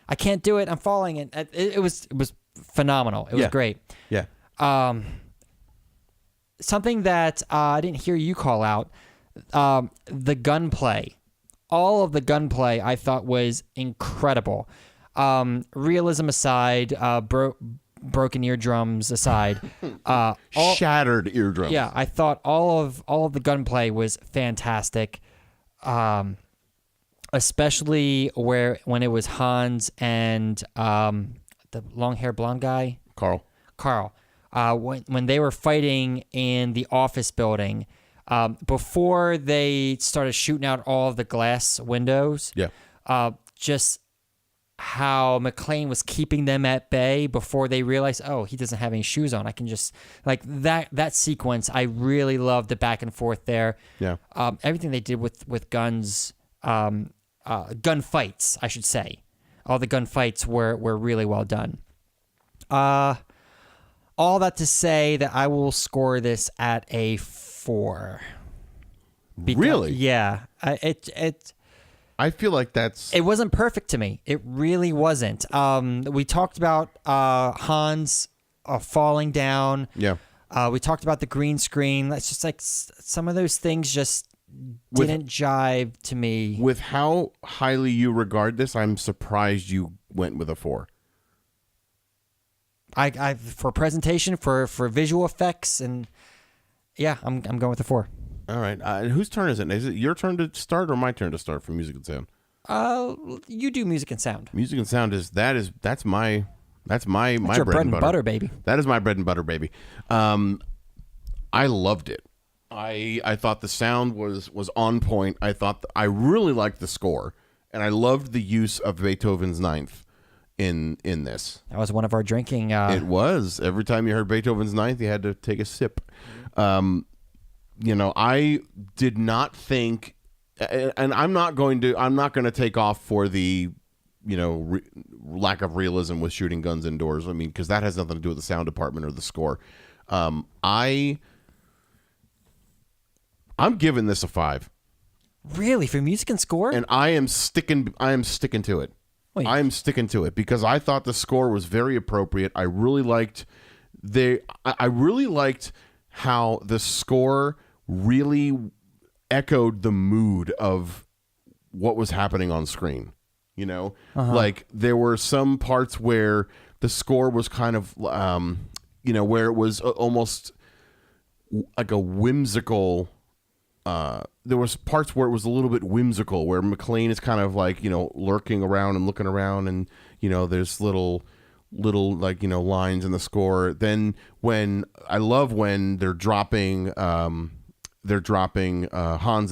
Speaker 1: I can't do it. I'm falling. And it was phenomenal. It was great.
Speaker 2: Yeah.
Speaker 1: Something that I didn't hear you call out, the gunplay. All of the gunplay I thought was incredible. Realism aside, broken eardrums aside,
Speaker 2: shattered eardrums.
Speaker 1: Yeah, I thought all of the gunplay was fantastic. Especially when it was Hans and the long-haired blonde guy,
Speaker 2: Carl.
Speaker 1: When they were fighting in the office building, before they started shooting out all of the glass windows.
Speaker 2: Yeah.
Speaker 1: Just how McClane was keeping them at bay before they realized, oh, he doesn't have any shoes on. I can just like that sequence. I really loved the back and forth there.
Speaker 2: Yeah.
Speaker 1: Everything they did with guns. Gunfights, I should say. All the gunfights were really well done. All that to say that I will score this at a 4.
Speaker 2: Really?
Speaker 1: Yeah.
Speaker 2: I feel like
Speaker 1: it wasn't perfect to me. It really wasn't. We talked about Hans falling down.
Speaker 2: Yeah.
Speaker 1: We talked about the green screen. That's just like some of those things just didn't jive to me.
Speaker 2: With how highly you regard this, I'm surprised you went with a 4.
Speaker 1: I for presentation, for visual effects, and yeah, I'm going with a 4.
Speaker 2: All right. Whose turn is it? Is it your turn to start or my turn to start for music and sound?
Speaker 1: You do music and sound.
Speaker 2: Music and sound that's my
Speaker 1: That's
Speaker 2: my
Speaker 1: your bread and butter, baby.
Speaker 2: That is my bread and butter, baby. I loved it. I thought the sound was on point. I really liked the score, and I loved the use of Beethoven's Ninth in this.
Speaker 1: That was one of our drinking.
Speaker 2: It was. Every time you heard Beethoven's Ninth, you had to take a sip. I did not think, and I'm not going to take off for the, lack of realism with shooting guns indoors. I mean, because that has nothing to do with the sound department or the score. I'm giving this a 5.
Speaker 1: Really, for music and score?
Speaker 2: And I am sticking to it.
Speaker 1: Wait.
Speaker 2: I'm sticking to it because I thought the score was very appropriate. I really liked how the score really echoed the mood of what was happening on screen. Like there were some parts where the score was kind of, where it was almost like a whimsical. There was parts where it was a little bit whimsical, where McClane is kind of like, lurking around and looking around, and there's little like lines in the score. Then when they're dropping Hans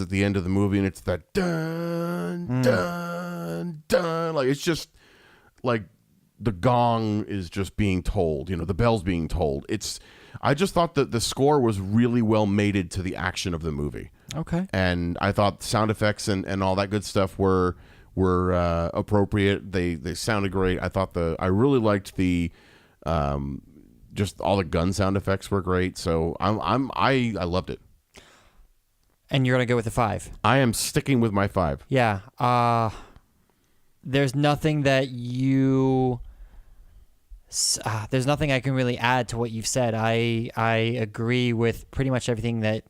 Speaker 2: at the end of the movie, and it's that dun dun dun, like it's just like the gong is just being tolled, the bell's being tolled. I just thought that the score was really well mated to the action of the movie.
Speaker 1: Okay.
Speaker 2: And I thought sound effects and all that good stuff were appropriate. They sounded great. I really liked the just all the gun sound effects were great. So I loved it.
Speaker 1: And you're gonna go with a 5.
Speaker 2: I am sticking with my 5.
Speaker 1: Yeah. There's nothing that you. There's nothing I can really add to what you've said. I agree with pretty much everything that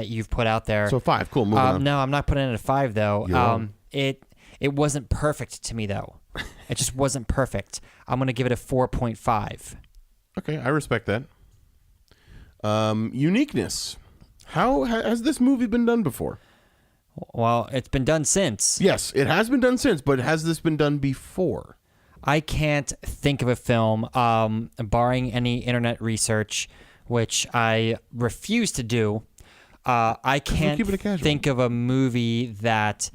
Speaker 1: you've put out there.
Speaker 2: So 5, cool. Moving on.
Speaker 1: No, I'm not putting it at 5 though.
Speaker 2: You're wrong.
Speaker 1: It wasn't perfect to me though. It just wasn't perfect. I'm gonna give it a 4.5.
Speaker 2: Okay, I respect that. Uniqueness. How has this movie been done before?
Speaker 1: Well, it's been done since.
Speaker 2: Yes, it has been done since, but has this been done before?
Speaker 1: I can't think of a film, barring any internet research, which I refuse to do. I can't think of a movie that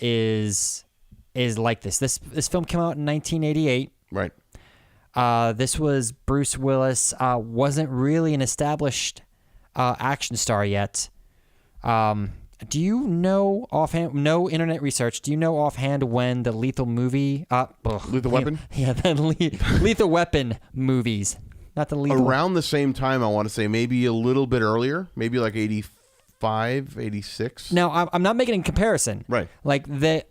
Speaker 1: is like this. This film came out in 1988.
Speaker 2: Right.
Speaker 1: This was Bruce Willis. Wasn't really an established action star yet. Do you know offhand? No internet research. Do you know offhand when the Lethal movie?
Speaker 2: Lethal Weapon.
Speaker 1: Yeah, the Lethal Weapon movies. Not the Lethal.
Speaker 2: Around the same time, I want to say maybe a little bit earlier, maybe like 85, 86.
Speaker 1: Now, I'm not making a comparison.
Speaker 2: Right.
Speaker 1: Like the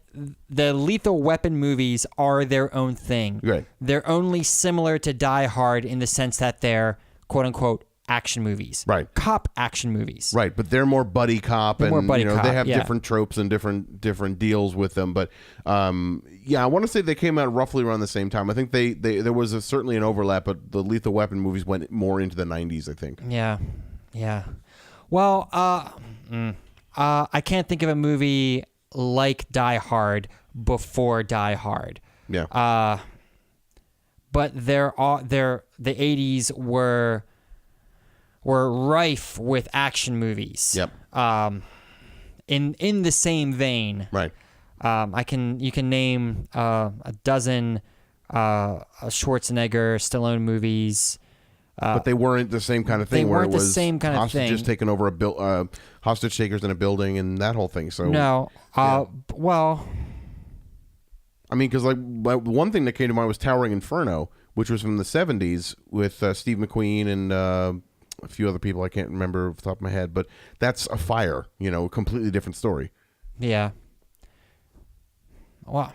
Speaker 1: Lethal Weapon movies are their own thing.
Speaker 2: Right.
Speaker 1: They're only similar to Die Hard in the sense that they're quote unquote action movies.
Speaker 2: Right.
Speaker 1: Cop action movies.
Speaker 2: Right, but they're more buddy cop, and
Speaker 1: they
Speaker 2: have different tropes and different deals with them. But I want to say they came out roughly around the same time. I think there was certainly an overlap, but the Lethal Weapon movies went more into the 90s, I think.
Speaker 1: Yeah. Well, I can't think of a movie like Die Hard before Die Hard.
Speaker 2: Yeah.
Speaker 1: But the 80s were rife with action movies.
Speaker 2: Yep.
Speaker 1: In the same vein.
Speaker 2: Right.
Speaker 1: You can name a dozen Schwarzenegger, Stallone movies.
Speaker 2: But they weren't the same kind of thing.
Speaker 1: They weren't
Speaker 2: where it was
Speaker 1: the same kind of thing.
Speaker 2: Hostages taking over hostage takers in a building and that whole thing. So
Speaker 1: no. Well.
Speaker 2: I mean, because like one thing that came to mind was Towering Inferno, which was from the 70s with Steve McQueen and a few other people I can't remember off the top of my head, but that's a fire, a completely different story.
Speaker 1: Yeah. Well,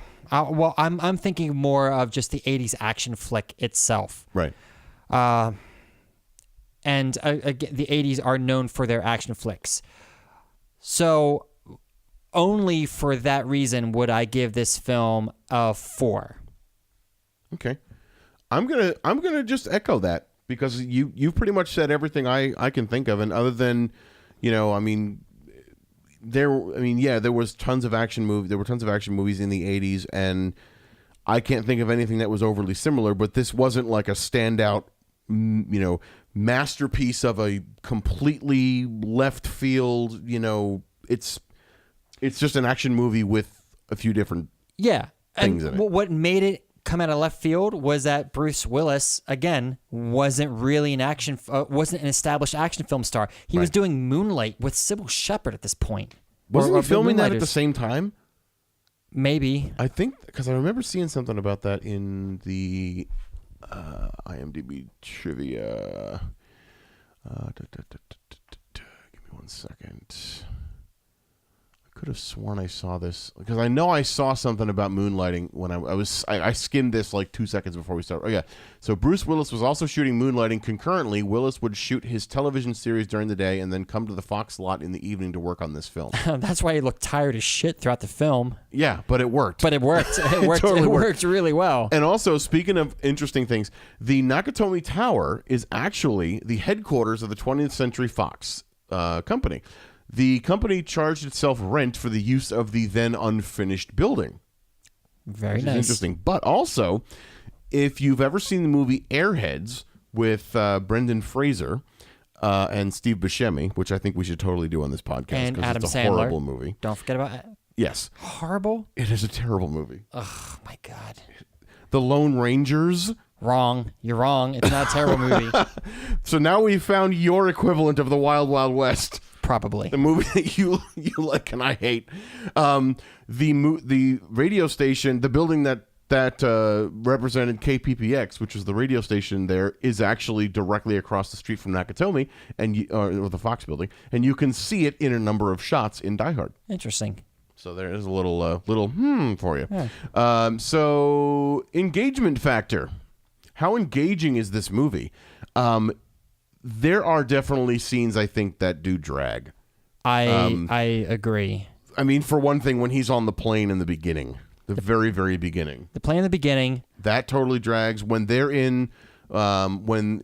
Speaker 1: I'm thinking more of just the 80s action flick itself.
Speaker 2: Right.
Speaker 1: And again, the 80s are known for their action flicks. So only for that reason would I give this film a 4.
Speaker 2: Okay. I'm gonna just echo that, because you've pretty much said everything I can think of, and other than, there was tons of action movies. There were tons of action movies in the 80s, and I can't think of anything that was overly similar, but this wasn't like a standout, masterpiece of a completely left field, it's just an action movie with a few different things in it.
Speaker 1: What made it come out of left field was that Bruce Willis, again, wasn't really wasn't an established action film star. He was doing Moonlight with Sybil Shepherd at this point.
Speaker 2: Wasn't he filming that at the same time?
Speaker 1: Maybe.
Speaker 2: I think, because I remember seeing something about that in the IMDb trivia. Give me 1 second. I could have sworn I saw this, because I know I saw something about moonlighting when I skimmed this like 2 seconds before we started. Oh yeah, so Bruce Willis was also shooting Moonlighting concurrently. Willis would shoot his television series during the day and then come to the Fox lot in the evening to work on this film.
Speaker 1: That's why he looked tired as shit throughout the film.
Speaker 2: Yeah, but it worked.
Speaker 1: It worked. It worked really well.
Speaker 2: And also, speaking of interesting things, the Nakatomi Tower is actually the headquarters of the 20th Century Fox company. The company charged itself rent for the use of the then unfinished building.
Speaker 1: Very nice.
Speaker 2: Interesting. But also, if you've ever seen the movie Airheads with Brendan Fraser and Steve Buscemi, which I think we should totally do on this podcast,
Speaker 1: and Adam
Speaker 2: it's a
Speaker 1: Sandler.
Speaker 2: horrible movie.
Speaker 1: Don't forget about it.
Speaker 2: Yes.
Speaker 1: Horrible?
Speaker 2: It is a terrible movie.
Speaker 1: Oh, my God.
Speaker 2: The Lone Rangers.
Speaker 1: Wrong. You're wrong. It's not a terrible movie.
Speaker 2: So now we've found your equivalent of the Wild Wild West.
Speaker 1: Probably.
Speaker 2: The movie that you like and I hate. The radio station, the building that represented KPPX, which was the radio station there, is actually directly across the street from Nakatomi, or the Fox building, and you can see it in a number of shots in Die Hard.
Speaker 1: Interesting.
Speaker 2: So there is a little for you.
Speaker 1: Yeah.
Speaker 2: So engagement factor. How engaging is this movie? There are definitely scenes, I think, that do drag.
Speaker 1: I agree.
Speaker 2: I mean, for one thing, when he's on the plane in the beginning, the very, very beginning.
Speaker 1: The plane in the beginning.
Speaker 2: That totally drags. When they're in, when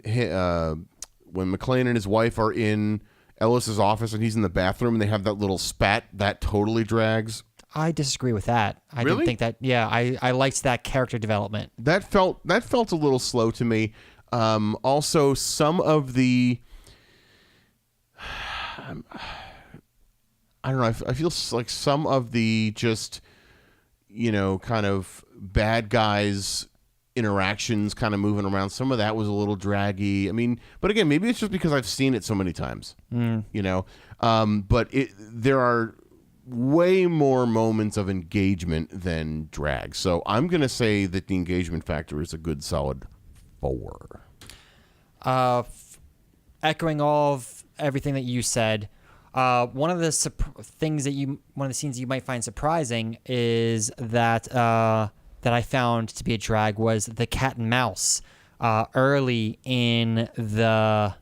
Speaker 2: McClane and his wife are in Ellis's office and he's in the bathroom and they have that little spat, that totally drags.
Speaker 1: I disagree with that. I
Speaker 2: Really?
Speaker 1: didn't think that. Yeah, I liked that character development.
Speaker 2: That felt a little slow to me. Also, some of the, I don't know. I feel like some of the just, kind of bad guys interactions, kind of moving around. Some of that was a little draggy. I mean, but again, maybe it's just because I've seen it so many times. But there are way more moments of engagement than drag. So I'm gonna say that the engagement factor is a good solid 4.
Speaker 1: Echoing all of everything that you said, one of the scenes that you might find surprising is that that I found to be a drag was the cat and mouse early in the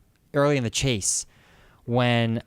Speaker 1: chase, when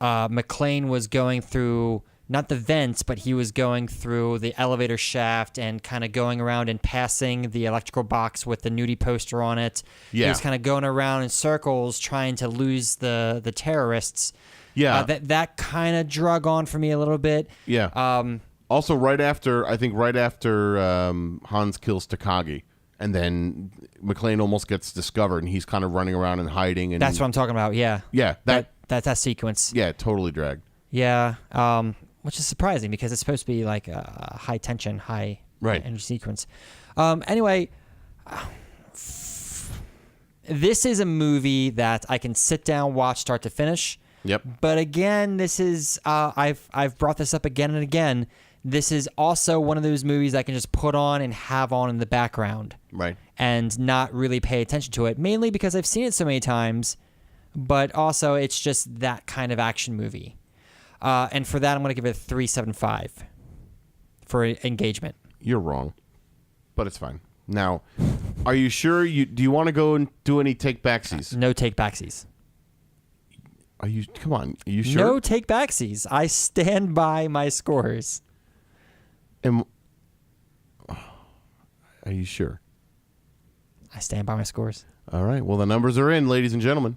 Speaker 1: McClane was going through not the vents, but he was going through the elevator shaft and kind of going around and passing the electrical box with the nudie poster on it.
Speaker 2: Yeah.
Speaker 1: He was kind of going around in circles trying to lose the terrorists.
Speaker 2: Yeah.
Speaker 1: That kind of drug on for me a little bit.
Speaker 2: Yeah. Also, right after Hans kills Takagi, and then McClane almost gets discovered, and he's kind of running around and hiding. And
Speaker 1: that's what I'm talking about. Yeah.
Speaker 2: Yeah.
Speaker 1: That sequence.
Speaker 2: Yeah, totally dragged.
Speaker 1: Yeah. Which is surprising because it's supposed to be like a high tension, high energy sequence. Anyway, this is a movie that I can sit down, watch start to finish.
Speaker 2: Yep.
Speaker 1: But again, this is I've brought this up again and again. This is also one of those movies I can just put on and have on in the background.
Speaker 2: Right. And
Speaker 1: not really pay attention to it, mainly because I've seen it so many times, but also it's just that kind of action movie. And for that, I'm going to give it a 3.75 for engagement.
Speaker 2: You're wrong, but it's fine. Now, Are you sure? Do you want to go and do any take backsies?
Speaker 1: No take backsies.
Speaker 2: Come on. Are you sure?
Speaker 1: No take backsies. I stand by my scores.
Speaker 2: Are you sure?
Speaker 1: I stand by my scores.
Speaker 2: All right. Well, the numbers are in, ladies and gentlemen.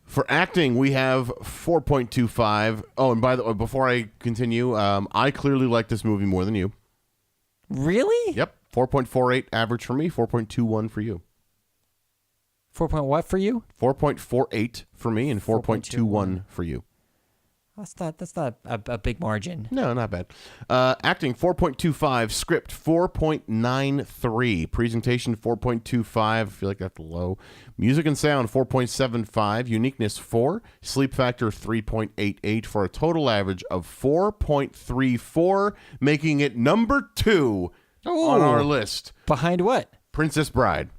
Speaker 2: For acting, we have 4.25. Oh, and by the way, before I continue, I clearly like this movie more than you.
Speaker 1: Really?
Speaker 2: Yep. 4.48 average for me, 4.21 for you.
Speaker 1: 4 point what for you?
Speaker 2: 4.48 for me and 4.21 for you.
Speaker 1: That's not a big margin.
Speaker 2: No, not bad. Acting 4.25, script 4.93, presentation 4.25. I feel like that's low. Music and sound 4.75, uniqueness 4, sleep factor 3.88 for a total average of 4.34, making it number 2 on our list.
Speaker 1: Behind what?
Speaker 2: Princess Bride.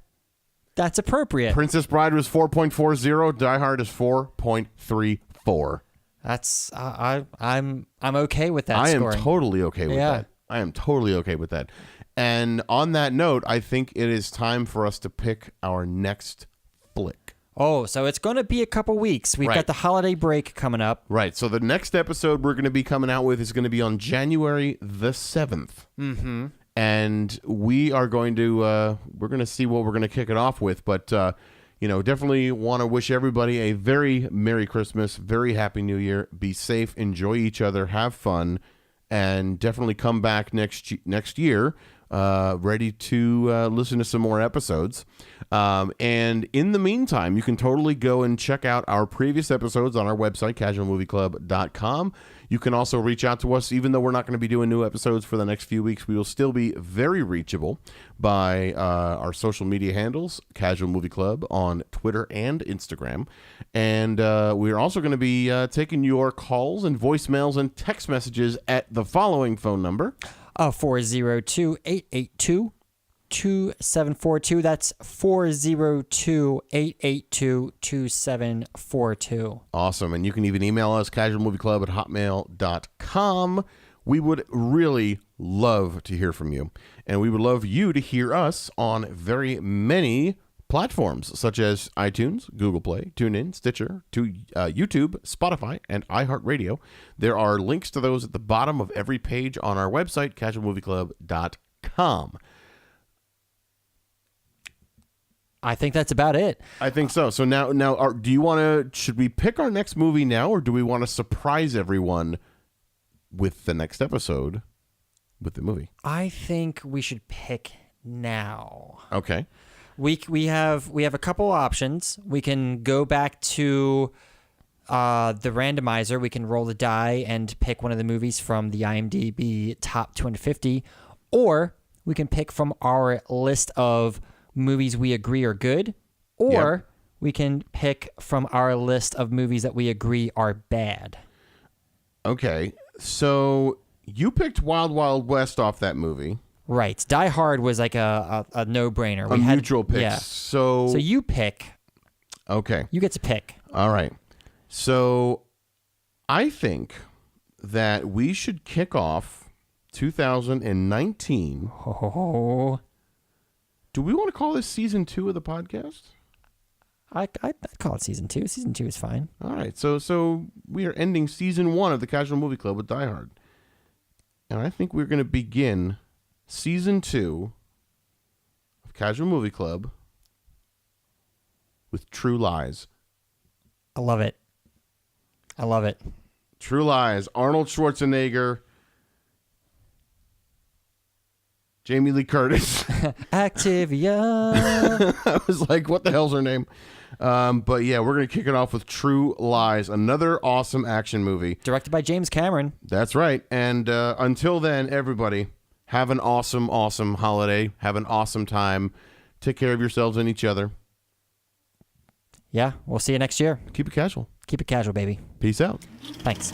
Speaker 1: That's appropriate.
Speaker 2: Princess Bride was 4.40. Die Hard is 4.34.
Speaker 1: That's I'm okay with that.
Speaker 2: I
Speaker 1: scoring.
Speaker 2: am totally okay with that. I am totally okay with that. And on that note, I think it is time for us to pick our next flick.
Speaker 1: Oh, so it's going to be a couple weeks. We've got the holiday break coming up.
Speaker 2: Right. So the next episode we're going to be coming out with is going to be on January the 7th.
Speaker 1: Mm-hmm.
Speaker 2: And we are going to we're going to see what we're going to kick it off with, but definitely want to wish everybody a very Merry Christmas, very Happy New Year. Be safe, enjoy each other, have fun, and definitely come back next year ready to listen to some more episodes. And in the meantime, you can totally go and check out our previous episodes on our website, casualmovieclub.com. You can also reach out to us, even though we're not going to be doing new episodes for the next few weeks. We will still be very reachable by our social media handles, Casual Movie Club on Twitter and Instagram. And we're also going to be taking your calls and voicemails and text messages at the following phone number.
Speaker 1: 402-882-2742. That's 402-882-2742.
Speaker 2: Awesome. And you can even email us, casualmovieclub@hotmail.com. We would really love to hear from you. And we would love you to hear us on very many platforms, such as iTunes, Google Play, TuneIn, Stitcher, YouTube, Spotify, and iHeartRadio. There are links to those at the bottom of every page on our website, casualmovieclub.com.
Speaker 1: I think that's about it.
Speaker 2: I think so. So now, do you want to? Should we pick our next movie now, or do we want to surprise everyone with the next episode with the movie?
Speaker 1: I think we should pick now.
Speaker 2: Okay.
Speaker 1: We have a couple options. We can go back to the randomizer. We can roll the die and pick one of the movies from the IMDb top 250, or we can pick from our list of movies we agree are good, or we can pick from our list of movies that we agree are bad.
Speaker 2: Okay, so you picked Wild Wild West off that movie.
Speaker 1: Right. Die Hard was like a no-brainer.
Speaker 2: We had neutral pick.
Speaker 1: Yeah.
Speaker 2: So
Speaker 1: you pick.
Speaker 2: Okay.
Speaker 1: You get to pick.
Speaker 2: All right. So I think that we should kick off 2019.
Speaker 1: Oh.
Speaker 2: Do we want to call this season 2 of the podcast?
Speaker 1: I call it season 2. Season 2 is fine.
Speaker 2: All right. So we are ending season 1 of the Casual Movie Club with Die Hard. And I think we're going to begin season 2 of Casual Movie Club with True Lies.
Speaker 1: I love it. I love it.
Speaker 2: True Lies. Arnold Schwarzenegger. Jamie Lee Curtis.
Speaker 1: Activia.
Speaker 2: I was like, what the hell's her name? But yeah, we're going to kick it off with True Lies, another awesome action movie.
Speaker 1: Directed by James Cameron.
Speaker 2: That's right. And until then, everybody, have an awesome, awesome holiday. Have an awesome time. Take care of yourselves and each other.
Speaker 1: Yeah, we'll see you next year.
Speaker 2: Keep it casual.
Speaker 1: Keep it casual, baby.
Speaker 2: Peace out.
Speaker 1: Thanks.